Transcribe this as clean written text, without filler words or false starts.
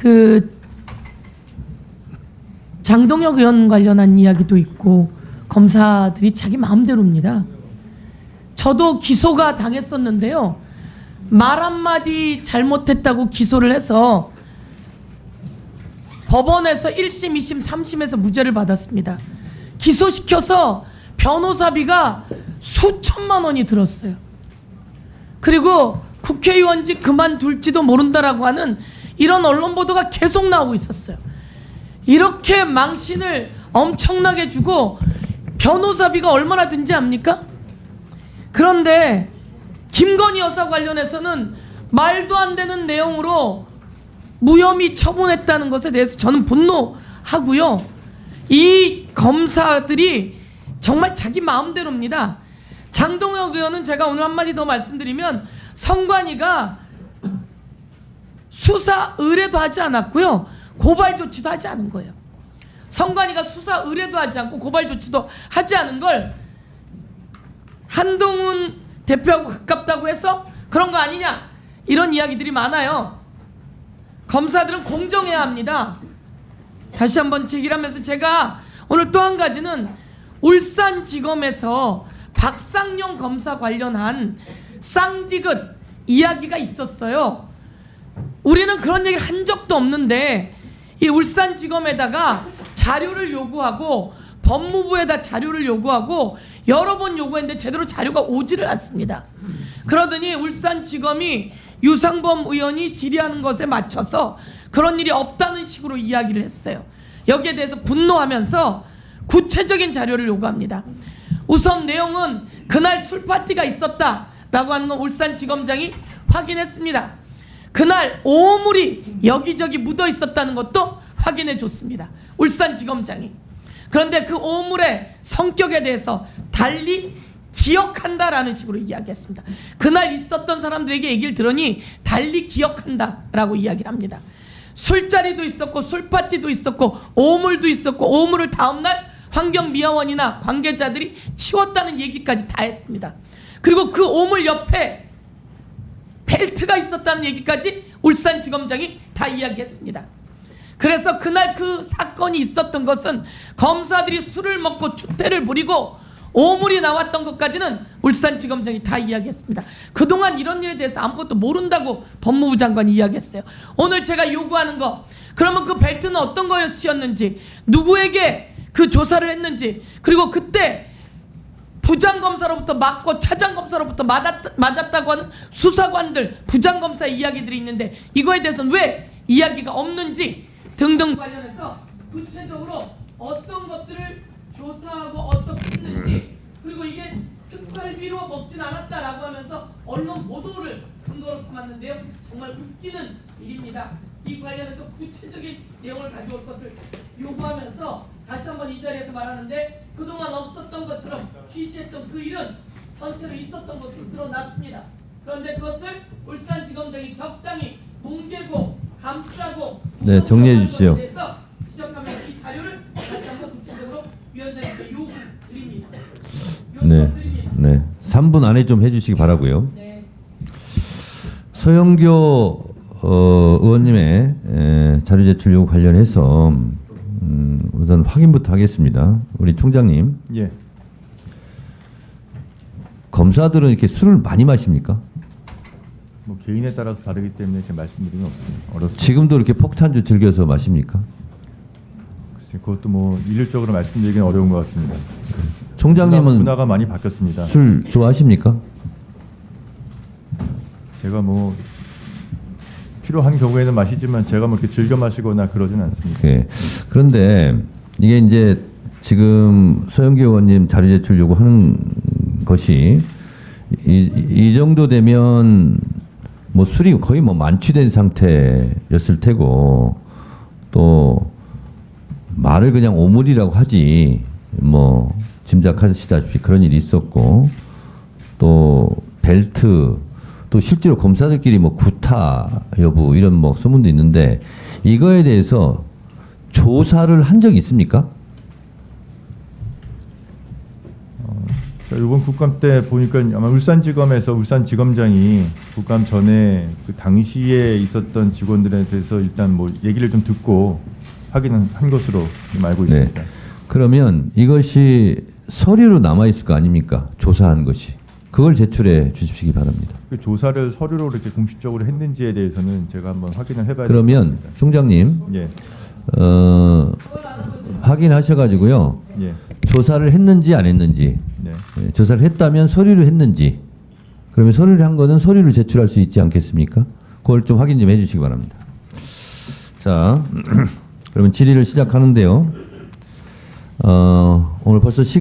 그 장동혁 의원 관련한 이야기도 있고 검사들이 자기 마음대로입니다. 저도 기소가 당했었는데요. 말 한마디 잘못했다고 기소를 해서 법원에서 1심, 2심, 3심에서 무죄를 받았습니다. 기소시켜서 변호사비가 수천만 원이 들었어요. 그리고 국회의원직 그만둘지도 모른다라고 하는 이런 언론 보도가 계속 나오고 있었어요. 이렇게 망신을 엄청나게 주고 변호사비가 얼마나 든지 압니까? 그런데 김건희 여사 관련해서는 말도 안 되는 내용으로 무혐의 처분했다는 것에 대해서 저는 분노하고요. 이 검사들이 정말 자기 마음대로입니다. 장동혁 의원은 제가 오늘 한마디 더 말씀드리면 선관위가 수사 의뢰도 하지 않았고요. 고발 조치도 하지 않은 거예요. 선관위가 수사 의뢰도 하지 않고 고발 조치도 하지 않은 걸 한동훈 대표하고 가깝다고 해서 그런 거 아니냐 이런 이야기들이 많아요. 검사들은 공정해야 합니다. 다시 한번 제기하면서 제가 오늘 또 한 가지는 울산지검에서 박상용 검사 관련한 쌍디귿 이야기가 있었어요. 우리는 그런 얘기를 한 적도 없는데 이 울산지검에다가 자료를 요구하고 법무부에다 자료를 요구하고 여러 번 요구했는데 제대로 자료가 오지를 않습니다. 그러더니 울산지검이 유상범 의원이 질의하는 것에 맞춰서 그런 일이 없다는 식으로 이야기를 했어요. 여기에 대해서 분노하면서 구체적인 자료를 요구합니다. 우선 내용은 그날 술파티가 있었다라고 하는 건 울산지검장이 확인했습니다. 그날 오물이 여기저기 묻어 있었다는 것도 확인해 줬습니다. 울산지검장이. 그런데 그 오물의 성격에 대해서 달리 기억한다라는 식으로 이야기했습니다. 그날 있었던 사람들에게 얘기를 들으니 달리 기억한다라고 이야기를 합니다. 술자리도 있었고 술파티도 있었고 오물도 있었고 오물을 다음날 환경미화원이나 관계자들이 치웠다는 얘기까지 다 했습니다. 그리고 그 오물 옆에 벨트가 있었다는 얘기까지 울산지검장이 다 이야기했습니다. 그래서 그날 그 사건이 있었던 것은 검사들이 술을 먹고 추태를 부리고 오물이 나왔던 것까지는 울산지검장이 다 이야기했습니다. 그동안 이런 일에 대해서 아무것도 모른다고 법무부 장관이 이야기했어요. 오늘 제가 요구하는 거, 그러면 그 벨트는 어떤 것이었는지, 누구에게 그 조사를 했는지, 그리고 그때 부장검사로부터 맞고 차장검사로부터 맞았다고 하는 수사관들, 부장검사의 이야기들이 있는데 이거에 대해서는 왜 이야기가 없는지 등등 관련해서 구체적으로 어떤 것들을 조사하고 어떻게 했는지, 그리고 이게 특활비로 먹진 않았다라고 하면서 언론 보도를 근거로 삼았는데요. 정말 웃기는 일입니다. 이 관련해서 구체적인 내용을 가져올 것을 요구하면서 다시 한번 이 자리에서 말하는데 그동안 없었던 것처럼 취시했던 그 일은 전체로 있었던 것으로 드러났습니다. 그런데 그것을 울산지검장이 적당히 공개고 감수하고 네, 정리해 주시죠. 지적하면서 이 자료를 다시 한번 구체적으로 위원장님께 요구드립니다. 네, 3분 안에 좀 해주시기 바라고요. 네. 서영교 의원님의 자료 제출 요구 관련해서 우선 확인부터 하겠습니다. 우리 총장님. 예. 검사들은 이렇게 술을 많이 마십니까? 뭐 개인에 따라서 다르기 때문에 제 말씀드리면 없습니다. 어렵습니다. 지금도 이렇게 폭탄주 즐겨서 마십니까? 글쎄, 그것도 뭐 일률적으로 말씀드리기는 어려운 것 같습니다. 총장님은 문화가 많이 바뀌었습니다. 술 좋아하십니까? 제가 뭐 필요한 경우에는 마시지만 제가 뭐 이렇게 즐겨 마시거나 그러진 않습니다. 예. 그런데 이게 이제 지금 서영교 의원님 자료 제출 요구하는 것이 이 정도 되면 뭐 술이 거의 뭐 만취된 상태였을 테고 또 말을 그냥 오물이라고 하지 뭐 짐작하시다시피 그런 일이 있었고 또 벨트 또 실제로 검사들끼리 뭐 구타 여부 이런 뭐 소문도 있는데 이거에 대해서 조사를 한 적이 있습니까? 이번 국감 때 보니까 아마 울산지검에서 울산지검장이 국감 전에 그 당시에 있었던 직원들에 대해서 일단 뭐 얘기를 좀 듣고 확인한 것으로 좀 알고 네. 있습니다. 그러면 이것이 서류로 남아 있을 거 아닙니까? 조사한 것이. 그걸 제출해 주십시기 바랍니다. 그 조사를 서류로 이렇게 공식적으로 했는지에 대해서는 제가 한번 확인을 해봐야 그러면 될 총장님 것 같습니다. 확인하셔가지고요. 예, 조사를 했는지 안 했는지. 네, 조사를 했다면 서류를 했는지. 그러면 서류를 한 거는 서류를 제출할 수 있지 않겠습니까? 그걸 좀 확인 좀 해주시기 바랍니다. 자, 그러면 질의를 시작하는데요. 오늘 벌써